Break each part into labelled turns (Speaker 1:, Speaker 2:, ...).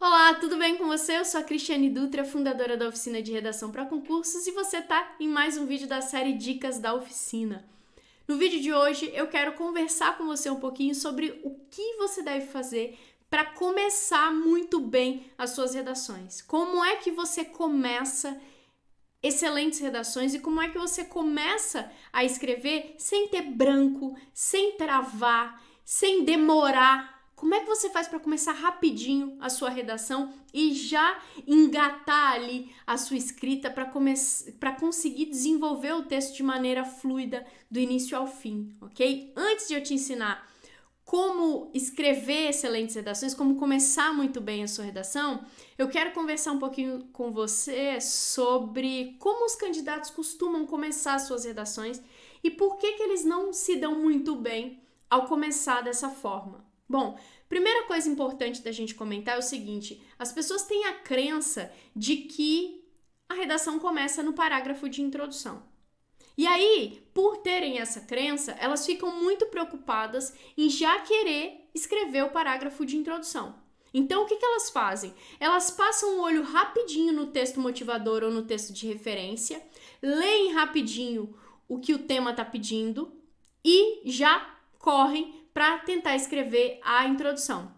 Speaker 1: Olá, tudo bem com você? Eu sou a Cristiane Dutra, fundadora da Oficina de Redação para Concursos, e você está em mais um vídeo da série Dicas da Oficina. No vídeo de hoje eu quero conversar com você um pouquinho sobre o que você deve fazer para começar muito bem as suas redações. Como é que você começa excelentes redações e como é que você começa a escrever sem ter branco, sem travar, sem demorar. Como é que você faz para começar rapidinho a sua redação e já engatar ali a sua escrita para conseguir desenvolver o texto de maneira fluida do início ao fim, ok? Antes de eu te ensinar como escrever excelentes redações, como começar muito bem a sua redação, eu quero conversar um pouquinho com você sobre como os candidatos costumam começar as suas redações e por que eles não se dão muito bem ao começar dessa forma. Bom, primeira coisa importante da gente comentar é o seguinte: as pessoas têm a crença de que a redação começa no parágrafo de introdução. E aí, por terem essa crença, elas ficam muito preocupadas em já querer escrever o parágrafo de introdução. Então, o que elas fazem? Elas passam o olho rapidinho no texto motivador ou no texto de referência, leem rapidinho o que o tema está pedindo e já correm para tentar escrever a introdução.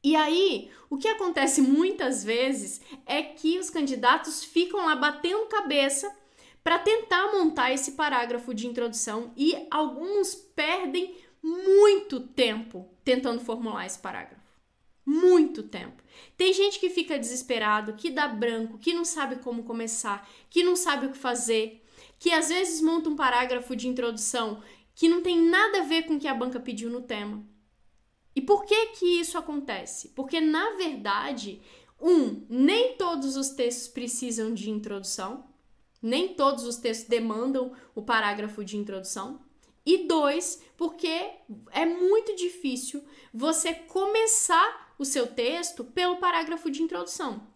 Speaker 1: E aí, o que acontece muitas vezes é que os candidatos ficam lá batendo cabeça para tentar montar esse parágrafo de introdução e alguns perdem muito tempo tentando formular esse parágrafo. Muito tempo. Tem gente que fica desesperado, que dá branco, que não sabe como começar, que não sabe o que fazer, que às vezes monta um parágrafo de introdução que não tem nada a ver com o que a banca pediu no tema. E por que isso acontece? Porque, na verdade, nem todos os textos precisam de introdução, nem todos os textos demandam o parágrafo de introdução. E 2, porque é muito difícil você começar o seu texto pelo parágrafo de introdução.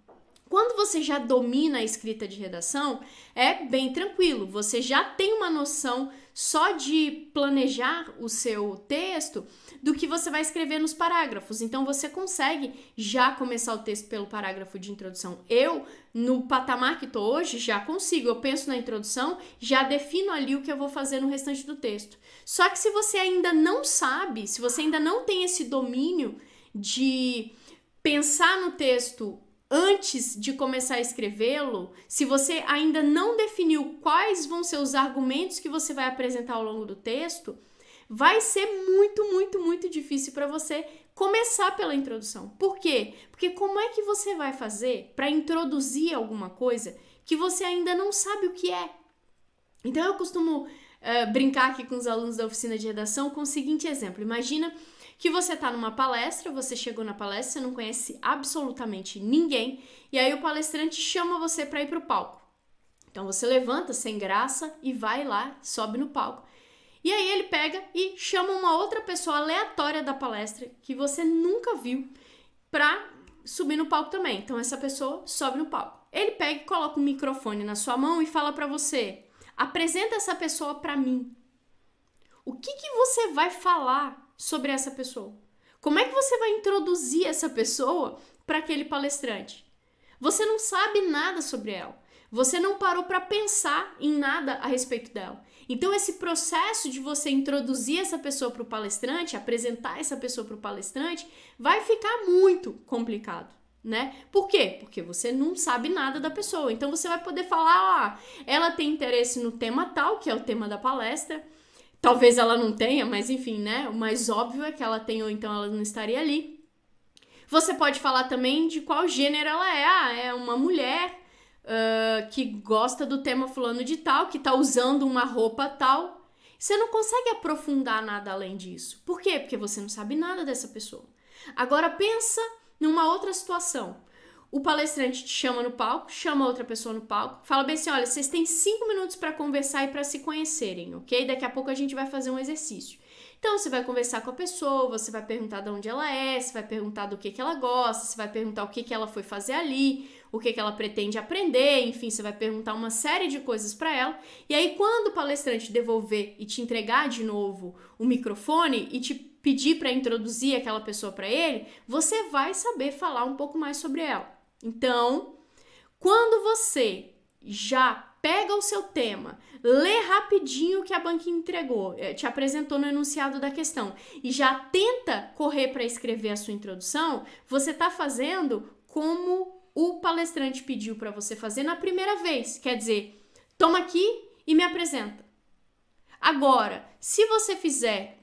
Speaker 1: Quando você já domina a escrita de redação, é bem tranquilo. Você já tem uma noção só de planejar o seu texto do que você vai escrever nos parágrafos. Então, você consegue já começar o texto pelo parágrafo de introdução. Eu, no patamar que estou hoje, já consigo. Eu penso na introdução, já defino ali o que eu vou fazer no restante do texto. Só que se você ainda não sabe, se você ainda não tem esse domínio de pensar no texto antes de começar a escrevê-lo, se você ainda não definiu quais vão ser os argumentos que você vai apresentar ao longo do texto, vai ser muito difícil para você começar pela introdução. Por quê? Porque como é que você vai fazer para introduzir alguma coisa que você ainda não sabe o que é? Então eu costumo brincar aqui com os alunos da oficina de redação com o seguinte exemplo. Imagina que você está numa palestra, você chegou na palestra, você não conhece absolutamente ninguém, e aí o palestrante chama você para ir para o palco. Então você levanta sem graça e vai lá, sobe no palco. E aí ele pega e chama uma outra pessoa aleatória da palestra que você nunca viu para subir no palco também. Então essa pessoa sobe no palco. Ele pega e coloca um microfone na sua mão e fala para você: apresenta essa pessoa para mim. O que você vai falar sobre essa pessoa? Como é que você vai introduzir essa pessoa para aquele palestrante? Você não sabe nada sobre ela. Você não parou para pensar em nada a respeito dela. Então, esse processo de você introduzir essa pessoa para o palestrante, apresentar essa pessoa para o palestrante, vai ficar muito complicado, né? Por quê? Porque você não sabe nada da pessoa. Então, você vai poder falar: ela tem interesse no tema tal, que é o tema da palestra. Talvez ela não tenha, mas enfim, né? O mais óbvio é que ela tem, ou então ela não estaria ali. Você pode falar também de qual gênero ela é. É uma mulher que gosta do tema fulano de tal, que tá usando uma roupa tal. Você não consegue aprofundar nada além disso. Por quê? Porque você não sabe nada dessa pessoa. Agora pensa numa outra situação. O palestrante te chama no palco, chama outra pessoa no palco, fala bem assim: olha, vocês têm 5 minutos para conversar e para se conhecerem, ok? Daqui a pouco a gente vai fazer um exercício. Então você vai conversar com a pessoa, você vai perguntar de onde ela é, você vai perguntar do que ela gosta, você vai perguntar o que ela foi fazer ali, o que ela pretende aprender, enfim, você vai perguntar uma série de coisas para ela. E aí quando o palestrante devolver e te entregar de novo o microfone e te pedir para introduzir aquela pessoa para ele, você vai saber falar um pouco mais sobre ela. Então, quando você já pega o seu tema, lê rapidinho o que a banca entregou, te apresentou no enunciado da questão e já tenta correr para escrever a sua introdução, você está fazendo como o palestrante pediu para você fazer na primeira vez. Quer dizer, toma aqui e me apresenta. Agora, se você fizer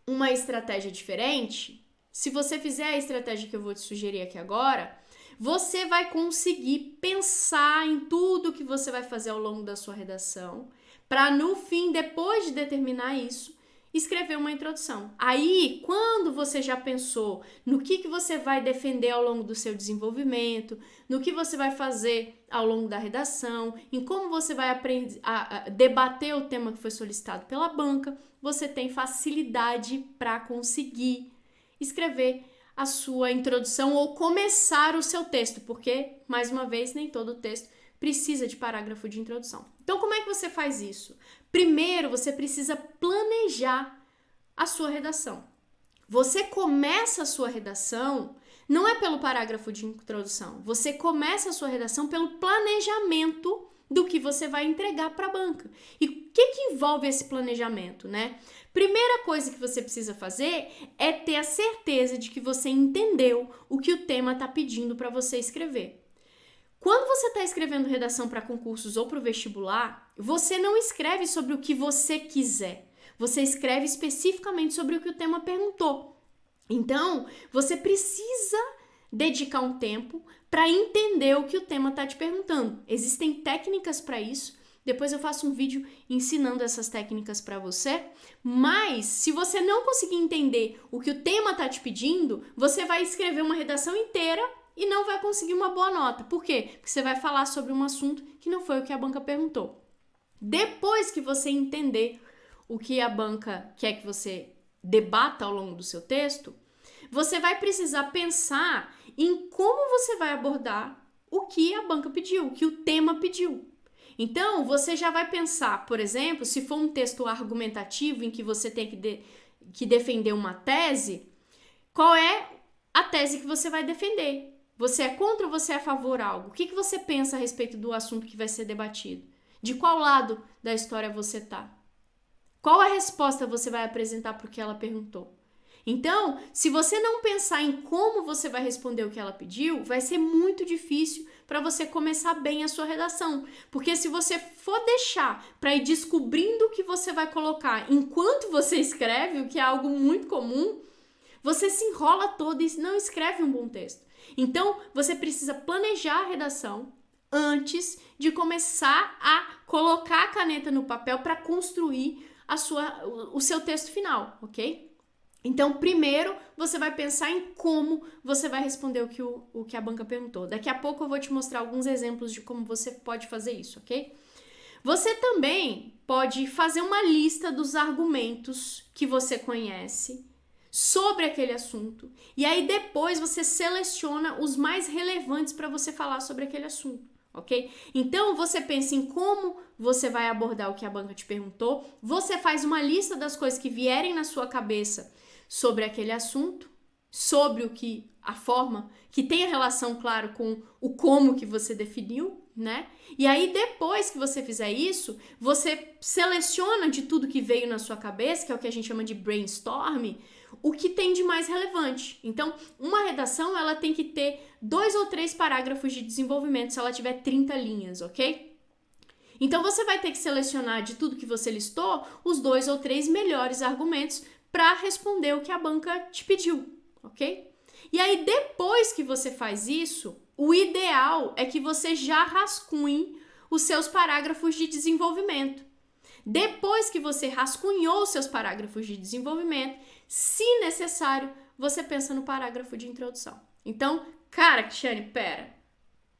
Speaker 1: uma estratégia diferente, se você fizer a estratégia que eu vou te sugerir aqui agora, você vai conseguir pensar em tudo que você vai fazer ao longo da sua redação, para no fim, depois de determinar isso, escrever uma introdução. Aí, quando você já pensou no que você vai defender ao longo do seu desenvolvimento, no que você vai fazer ao longo da redação, em como você vai aprender a debater o tema que foi solicitado pela banca, você tem facilidade para conseguir escrever a sua introdução ou começar o seu texto, porque, mais uma vez, nem todo texto precisa de parágrafo de introdução. Então, como é que você faz isso? Primeiro, você precisa planejar a sua redação. Você começa a sua redação não é pelo parágrafo de introdução, você começa a sua redação pelo planejamento do que você vai entregar para a banca. E o que envolve esse planejamento, né? Primeira coisa que você precisa fazer é ter a certeza de que você entendeu o que o tema está pedindo para você escrever. Quando você está escrevendo redação para concursos ou para o vestibular, você não escreve sobre o que você quiser. Você escreve especificamente sobre o que o tema perguntou. Então, você precisa dedicar um tempo para entender o que o tema está te perguntando. Existem técnicas para isso. Depois eu faço um vídeo ensinando essas técnicas para você. Mas, se você não conseguir entender o que o tema está te pedindo, você vai escrever uma redação inteira e não vai conseguir uma boa nota. Por quê? Porque você vai falar sobre um assunto que não foi o que a banca perguntou. Depois que você entender o que a banca quer que você debata ao longo do seu texto, você vai precisar pensar em como você vai abordar o que a banca pediu, o que o tema pediu. Então, você já vai pensar, por exemplo, se for um texto argumentativo em que você tem que defender uma tese, qual é a tese que você vai defender? Você é contra ou você é a favor de algo? O que você pensa a respeito do assunto que vai ser debatido? De qual lado da história você está? Qual a resposta você vai apresentar para o que ela perguntou? Então, se você não pensar em como você vai responder o que ela pediu, vai ser muito difícil para você começar bem a sua redação. Porque se você for deixar para ir descobrindo o que você vai colocar enquanto você escreve, o que é algo muito comum, você se enrola todo e não escreve um bom texto. Então, você precisa planejar a redação antes de começar a colocar a caneta no papel para construir o seu texto final, ok? Então, primeiro, você vai pensar em como você vai responder o que a banca perguntou. Daqui a pouco eu vou te mostrar alguns exemplos de como você pode fazer isso, ok? Você também pode fazer uma lista dos argumentos que você conhece sobre aquele assunto. E aí depois você seleciona os mais relevantes para você falar sobre aquele assunto, ok? Então você pensa em como você vai abordar o que a banca te perguntou, você faz uma lista das coisas que vierem na sua cabeça sobre aquele assunto, sobre a forma que tem a relação, claro, com o como que você definiu, né? E aí depois que você fizer isso, você seleciona de tudo que veio na sua cabeça, que é o que a gente chama de brainstorm, o que tem de mais relevante. Então, uma redação, ela tem que ter 2 ou 3 parágrafos de desenvolvimento, se ela tiver 30 linhas, ok? Então, você vai ter que selecionar de tudo que você listou, os 2 ou 3 melhores argumentos para responder o que a banca te pediu, ok? E aí, depois que você faz isso, o ideal é que você já rascunhe os seus parágrafos de desenvolvimento. Depois que você rascunhou os seus parágrafos de desenvolvimento, se necessário, você pensa no parágrafo de introdução. Então, cara, Cristiane, pera,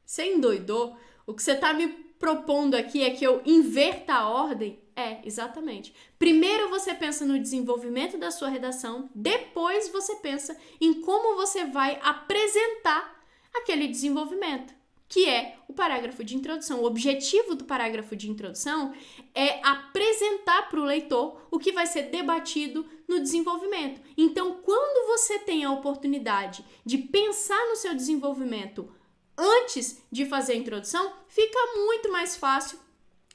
Speaker 1: você endoidou? O que você está me propondo aqui é que eu inverta a ordem? É, exatamente. Primeiro você pensa no desenvolvimento da sua redação, depois você pensa em como você vai apresentar aquele desenvolvimento, que é o parágrafo de introdução. O objetivo do parágrafo de introdução é apresentar para o leitor o que vai ser debatido no desenvolvimento. Então, quando você tem a oportunidade de pensar no seu desenvolvimento antes de fazer a introdução, fica muito mais fácil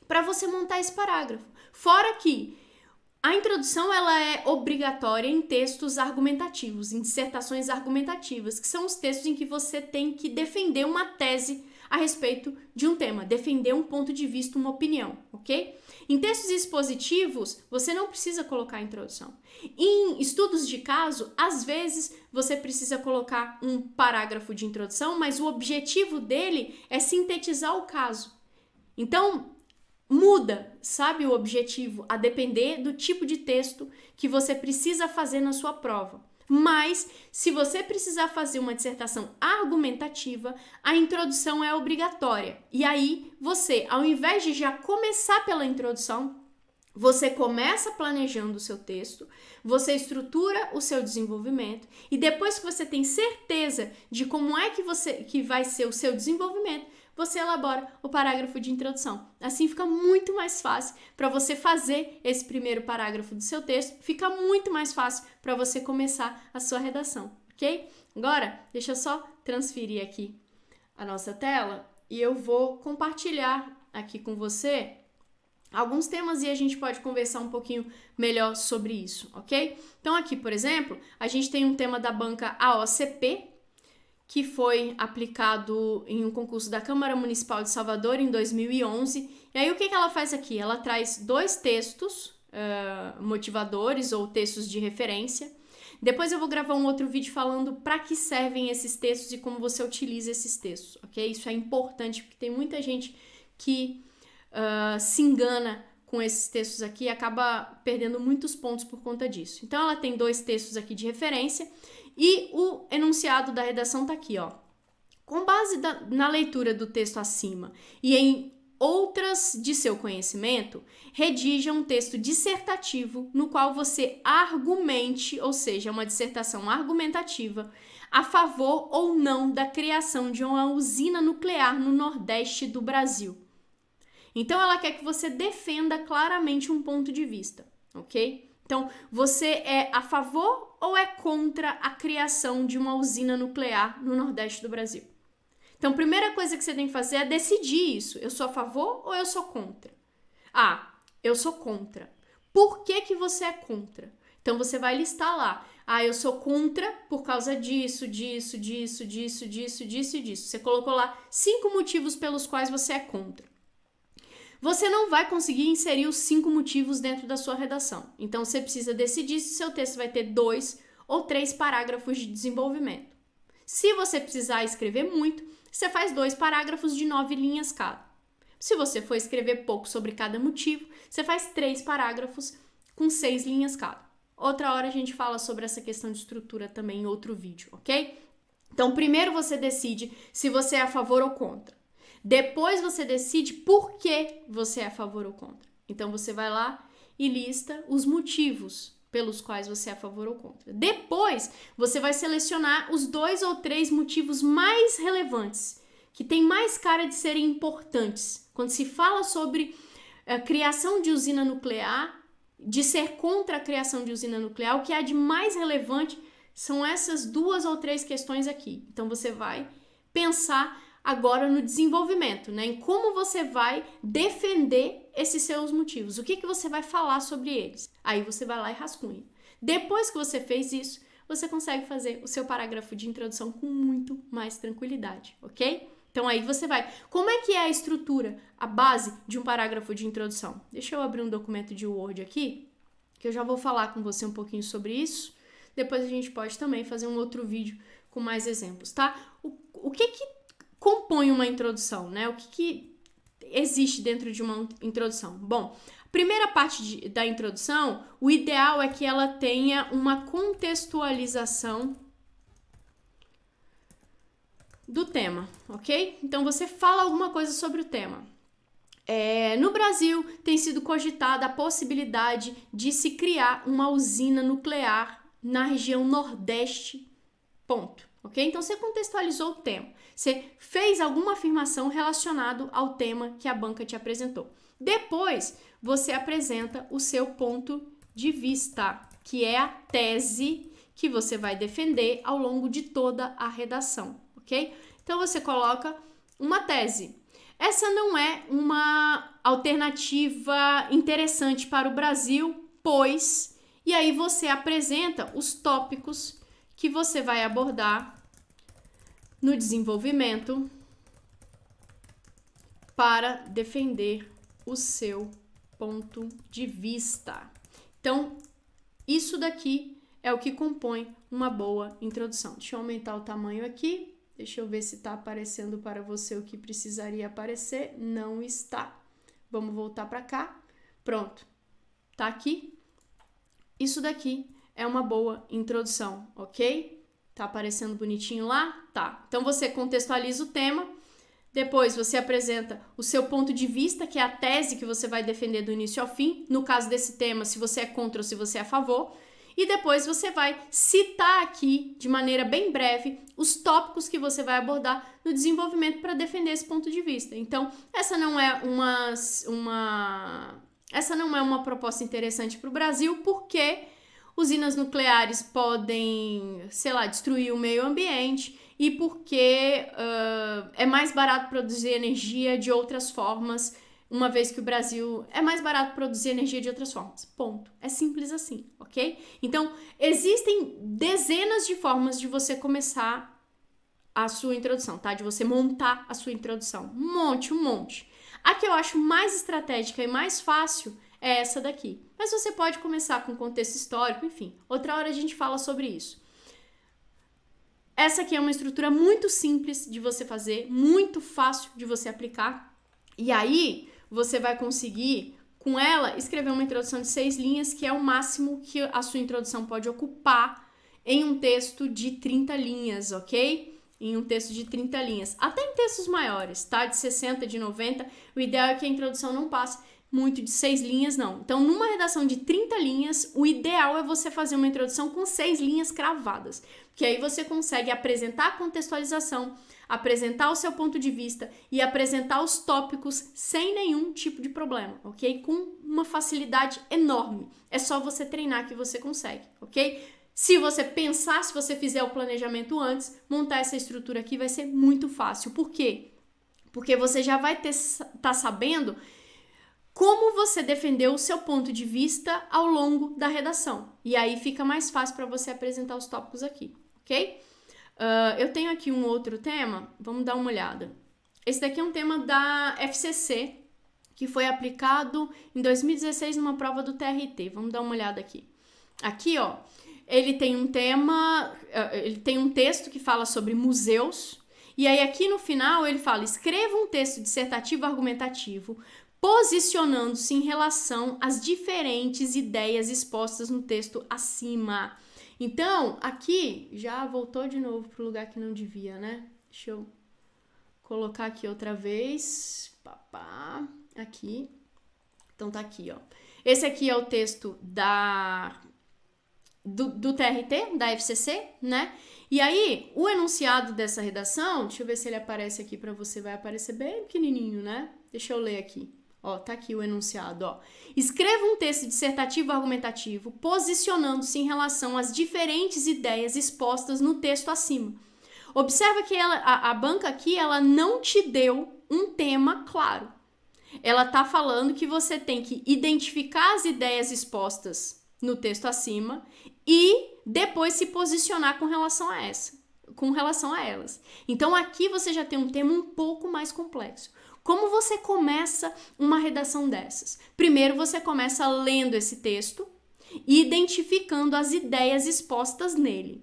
Speaker 1: para você montar esse parágrafo. Fora que a introdução ela é obrigatória em textos argumentativos, em dissertações argumentativas, que são os textos em que você tem que defender uma tese a respeito de um tema, defender um ponto de vista, uma opinião, ok? Em textos expositivos, você não precisa colocar a introdução. Em estudos de caso, às vezes você precisa colocar um parágrafo de introdução, mas o objetivo dele é sintetizar o caso. Então, muda, sabe, o objetivo, a depender do tipo de texto que você precisa fazer na sua prova. Mas, se você precisar fazer uma dissertação argumentativa, a introdução é obrigatória. E aí, você, ao invés de já começar pela introdução, você começa planejando o seu texto, você estrutura o seu desenvolvimento e depois que você tem certeza de como é que vai ser o seu desenvolvimento, você elabora o parágrafo de introdução. Assim fica muito mais fácil para você fazer esse primeiro parágrafo do seu texto, fica muito mais fácil para você começar a sua redação, ok? Agora, deixa eu só transferir aqui a nossa tela e eu vou compartilhar aqui com você alguns temas e a gente pode conversar um pouquinho melhor sobre isso, ok? Então aqui, por exemplo, a gente tem um tema da banca AOCP, que foi aplicado em um concurso da Câmara Municipal de Salvador em 2011. E aí o que ela faz aqui? Ela traz 2 textos motivadores ou textos de referência. Depois eu vou gravar um outro vídeo falando para que servem esses textos e como você utiliza esses textos, ok? Isso é importante porque tem muita gente que se engana com esses textos aqui e acaba perdendo muitos pontos por conta disso. Então ela tem 2 textos aqui de referência e o enunciado da redação tá aqui, ó. Com base na leitura do texto acima e em outras de seu conhecimento, redija um texto dissertativo no qual você argumente, ou seja, uma dissertação argumentativa, a favor ou não da criação de uma usina nuclear no Nordeste do Brasil. Então, ela quer que você defenda claramente um ponto de vista, ok? Então, você é a favor ou é contra a criação de uma usina nuclear no Nordeste do Brasil? Então, a primeira coisa que você tem que fazer é decidir isso. Eu sou a favor ou eu sou contra? Ah, eu sou contra. Por que você é contra? Então, você vai listar lá. Ah, eu sou contra por causa disso, disso, disso, disso, disso, disso e disso. Você colocou lá 5 motivos pelos quais você é contra. Você não vai conseguir inserir os 5 motivos dentro da sua redação. Então, você precisa decidir se o seu texto vai ter 2 ou 3 parágrafos de desenvolvimento. Se você precisar escrever muito, você faz 2 parágrafos de 9 linhas cada. Se você for escrever pouco sobre cada motivo, você faz 3 parágrafos com 6 linhas cada. Outra hora a gente fala sobre essa questão de estrutura também em outro vídeo, ok? Então, primeiro você decide se você é a favor ou contra. Depois você decide por que você é a favor ou contra. Então você vai lá e lista os motivos pelos quais você é a favor ou contra. Depois você vai selecionar os 2 ou 3 motivos mais relevantes, que tem mais cara de serem importantes. Quando se fala sobre a criação de usina nuclear, de ser contra a criação de usina nuclear, o que há de mais relevante são essas 2 ou 3 questões aqui. Então você vai pensar agora no desenvolvimento, né? Em como você vai defender esses seus motivos, o que você vai falar sobre eles. Aí você vai lá e rascunha. Depois que você fez isso, você consegue fazer o seu parágrafo de introdução com muito mais tranquilidade, ok? Então aí você vai. Como é que é a estrutura, a base de um parágrafo de introdução? Deixa eu abrir um documento de Word aqui, que eu já vou falar com você um pouquinho sobre isso. Depois a gente pode também fazer um outro vídeo com mais exemplos, tá? O que compõe uma introdução, né? O que existe dentro de uma introdução? Bom, a primeira parte da introdução, o ideal é que ela tenha uma contextualização do tema, ok? Então, você fala alguma coisa sobre o tema. No Brasil, tem sido cogitada a possibilidade de se criar uma usina nuclear na região Nordeste, ponto. ok? Então, você contextualizou o tema. Você fez alguma afirmação relacionada ao tema que a banca te apresentou. Depois, você apresenta o seu ponto de vista, que é a tese que você vai defender ao longo de toda a redação, ok? Então, você coloca uma tese. Essa não é uma alternativa interessante para o Brasil, pois... E aí você apresenta os tópicos que você vai abordar no desenvolvimento para defender o seu ponto de vista. Então, isso daqui é o que compõe uma boa introdução. Deixa eu aumentar o tamanho aqui. Deixa eu ver se está aparecendo para você o que precisaria aparecer. Não está. Vamos voltar para cá. Pronto. Tá aqui. Isso daqui é uma boa introdução, ok? Tá aparecendo bonitinho lá? Tá. Então, você contextualiza o tema. Depois, você apresenta o seu ponto de vista, que é a tese que você vai defender do início ao fim. No caso desse tema, se você é contra ou se você é a favor. E depois você vai citar aqui, de maneira bem breve, os tópicos que você vai abordar no desenvolvimento para defender esse ponto de vista. Então, essa não é uma proposta interessante para o Brasil, porque usinas nucleares podem, sei lá, destruir o meio ambiente e porque é mais barato produzir energia de outras formas, uma vez que o Brasil é mais barato produzir energia de outras formas. Ponto. É simples assim, ok? Então, existem dezenas de formas de você começar a sua introdução, tá? De você montar a sua introdução. Um monte. A que eu acho mais estratégica e mais fácil é essa daqui. Mas você pode começar com contexto histórico, enfim. Outra hora a gente fala sobre isso. Essa aqui é uma estrutura muito simples de você fazer, muito fácil de você aplicar. E aí, você vai conseguir, com ela, escrever uma introdução de 6 linhas, que é o máximo que a sua introdução pode ocupar em um texto de 30 linhas, ok? Em um texto de 30 linhas. Até em textos maiores, tá? De 60, de 90. O ideal é que a introdução não passe muito de 6 linhas, não. Então, numa redação de 30 linhas, o ideal é você fazer uma introdução com 6 linhas cravadas. Que aí você consegue apresentar a contextualização, apresentar o seu ponto de vista e apresentar os tópicos sem nenhum tipo de problema, ok? Com uma facilidade enorme. É só você treinar que você consegue, ok? Se você pensar, se você fizer o planejamento antes, montar essa estrutura aqui vai ser muito fácil. Por quê? Porque você já vai tá sabendo como você defendeu o seu ponto de vista ao longo da redação. E aí fica mais fácil para você apresentar os tópicos aqui, ok? Eu tenho aqui um outro tema, vamos dar uma olhada. Esse daqui é um tema da FCC, que foi aplicado em 2016 numa prova do TRT. Vamos dar uma olhada aqui. Aqui, ó, ele tem um tema, ele tem um texto que fala sobre museus, e aí aqui no final ele fala: escreva um texto dissertativo argumentativo, posicionando-se em relação às diferentes ideias expostas no texto acima. Então, aqui, já voltou de novo para o lugar que não devia, né? Deixa eu colocar aqui outra vez. Aqui. Então, tá aqui, ó. Esse aqui é o texto do TRT, da FCC, né? E aí, o enunciado dessa redação, deixa eu ver se ele aparece aqui para você, vai aparecer bem pequenininho, né? Deixa eu ler aqui. Ó, tá aqui o enunciado, ó. Escreva um texto dissertativo argumentativo, posicionando-se em relação às diferentes ideias expostas no texto acima. Observa que a banca aqui, ela não te deu um tema claro. Ela tá falando que você tem que identificar as ideias expostas no texto acima e depois se posicionar com relação a elas. Então, aqui você já tem um tema um pouco mais complexo. Como você começa uma redação dessas? Primeiro, você começa lendo esse texto e identificando as ideias expostas nele.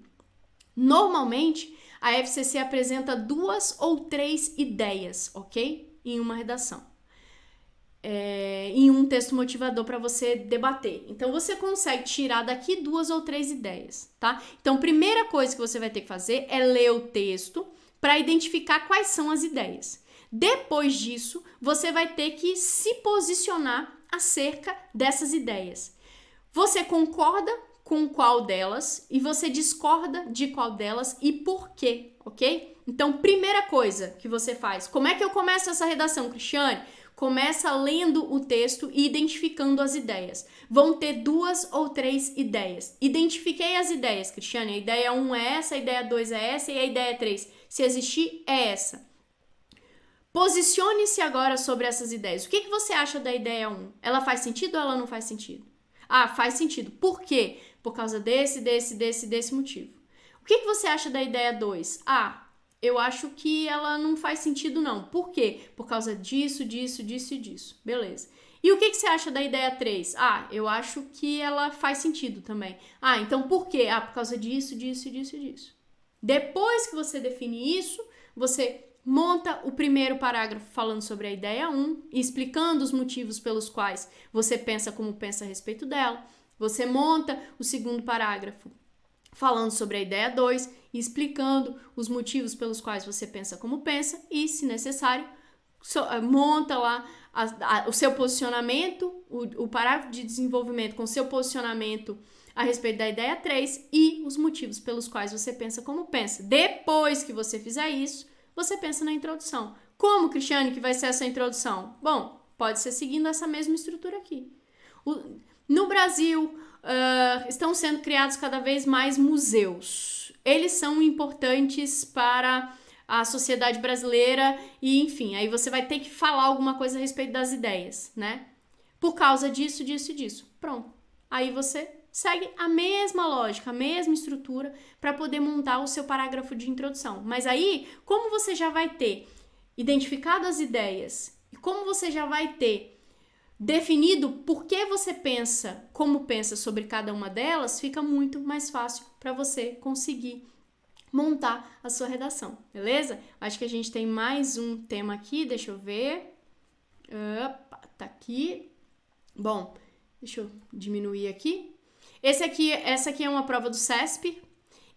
Speaker 1: Normalmente, a FCC apresenta 2 ou 3 ideias, ok? Em uma redação. Em um texto motivador para você debater. Então, você consegue tirar daqui 2 ou 3 ideias, tá? Então, primeira coisa que você vai ter que fazer é ler o texto para identificar quais são as ideias. Depois disso, você vai ter que se posicionar acerca dessas ideias. Você concorda com qual delas e você discorda de qual delas e por quê, ok? Então, primeira coisa que você faz, como é que eu começo essa redação, Cristiane? Começa lendo o texto e identificando as ideias. Vão ter 2 ou 3 ideias. Identifiquei as ideias, Cristiane. A ideia 1 é essa, a ideia 2 é essa e a ideia 3, se existir, é essa. Posicione-se agora sobre essas ideias. O que você acha da ideia 1? Ela faz sentido ou ela não faz sentido? Ah, faz sentido. Por quê? Por causa desse motivo. O que você acha da ideia 2? Ah, eu acho que ela não faz sentido não. Por quê? Por causa disso e disso. Beleza. E o que você acha da ideia 3? Ah, eu acho que ela faz sentido também. Ah, então por quê? Ah, por causa disso. Depois que você define isso, você monta o primeiro parágrafo falando sobre a ideia 1, explicando os motivos pelos quais você pensa como pensa a respeito dela. Você monta o segundo parágrafo falando sobre a ideia 2, explicando os motivos pelos quais você pensa como pensa e, se necessário, monta lá o seu posicionamento, o parágrafo de desenvolvimento com o seu posicionamento a respeito da ideia 3 e os motivos pelos quais você pensa como pensa. Depois que você fizer isso, você pensa na introdução. Como, Cristiane, que vai ser essa introdução? Bom, pode ser seguindo essa mesma estrutura aqui. No Brasil, estão sendo criados cada vez mais museus. Eles são importantes para a sociedade brasileira e, enfim, aí você vai ter que falar alguma coisa a respeito das ideias, né? Por causa disso. Pronto. Aí você segue a mesma lógica, a mesma estrutura para poder montar o seu parágrafo de introdução. Mas aí, como você já vai ter identificado as ideias e como você já vai ter definido por que você pensa, como pensa sobre cada uma delas, fica muito mais fácil para você conseguir montar a sua redação, beleza? Acho que a gente tem mais um tema aqui, deixa eu ver. Opa, tá aqui. Bom, deixa eu diminuir aqui. Essa aqui é uma prova do CESP.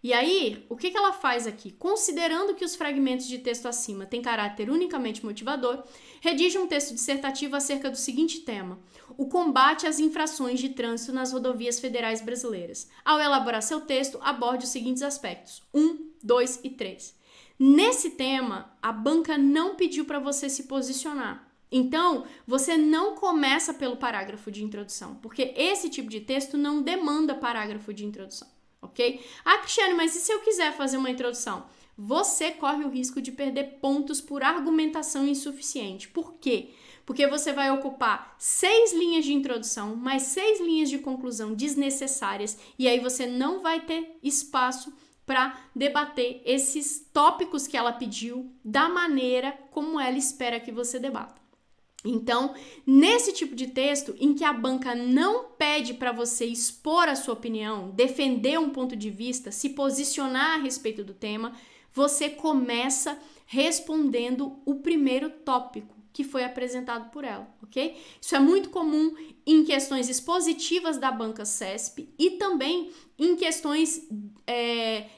Speaker 1: E aí, o que ela faz aqui? Considerando que os fragmentos de texto acima têm caráter unicamente motivador, redige um texto dissertativo acerca do seguinte tema: o combate às infrações de trânsito nas rodovias federais brasileiras. Ao elaborar seu texto, aborde os seguintes aspectos: 1, 2 e 3. Nesse tema, a banca não pediu para você se posicionar. Então, você não começa pelo parágrafo de introdução, porque esse tipo de texto não demanda parágrafo de introdução, ok? Ah, Cristiane, mas e se eu quiser fazer uma introdução? Você corre o risco de perder pontos por argumentação insuficiente. Por quê? Porque você vai ocupar 6 linhas de introdução, mais 6 linhas de conclusão desnecessárias, e aí você não vai ter espaço para debater esses tópicos que ela pediu da maneira como ela espera que você debata. Então, nesse tipo de texto em que a banca não pede para você expor a sua opinião, defender um ponto de vista, se posicionar a respeito do tema, você começa respondendo o primeiro tópico que foi apresentado por ela, ok? Isso é muito comum em questões expositivas da banca CESP e também em questões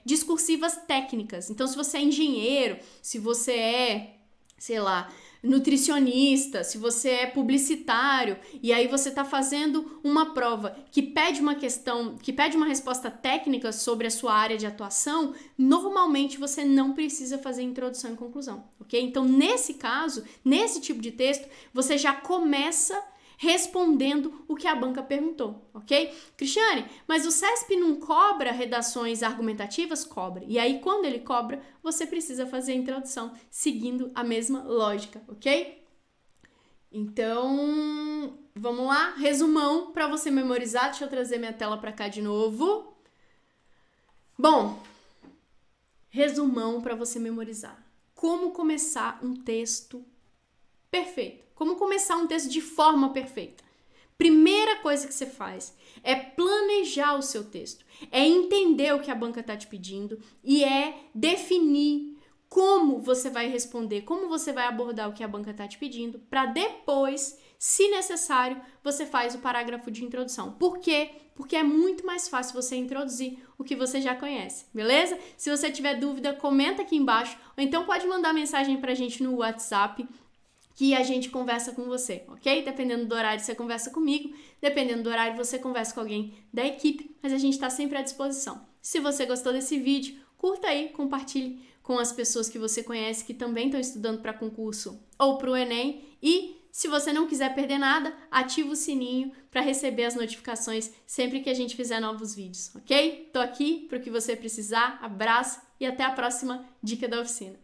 Speaker 1: discursivas técnicas. Então, se você é engenheiro, se você é, sei lá, nutricionista, se você é publicitário e aí você está fazendo uma prova que pede uma resposta técnica sobre a sua área de atuação, normalmente você não precisa fazer introdução e conclusão, ok? Então, nesse caso, nesse tipo de texto, você já começa respondendo o que a banca perguntou, ok? Cristiane, mas o CESP não cobra redações argumentativas? Cobra. E aí, quando ele cobra, você precisa fazer a introdução, seguindo a mesma lógica, ok? Então, vamos lá? Resumão para você memorizar. Deixa eu trazer minha tela para cá de novo. Bom, resumão para você memorizar. Como começar um texto perfeito. Como começar um texto de forma perfeita? Primeira coisa que você faz é planejar o seu texto, é entender o que a banca está te pedindo e é definir como você vai responder, como você vai abordar o que a banca está te pedindo, para depois, se necessário, você faz o parágrafo de introdução. Por quê? Porque é muito mais fácil você introduzir o que você já conhece, beleza? Se você tiver dúvida, comenta aqui embaixo, ou então pode mandar mensagem pra gente no WhatsApp. que a gente conversa com você, ok? Dependendo do horário você conversa comigo, dependendo do horário você conversa com alguém da equipe, mas a gente está sempre à disposição. Se você gostou desse vídeo, curta aí, compartilhe com as pessoas que você conhece que também estão estudando para concurso ou para o Enem e se você não quiser perder nada, ativa o sininho para receber as notificações sempre que a gente fizer novos vídeos, ok? Tô aqui para o que você precisar, abraço e até a próxima Dica da Oficina.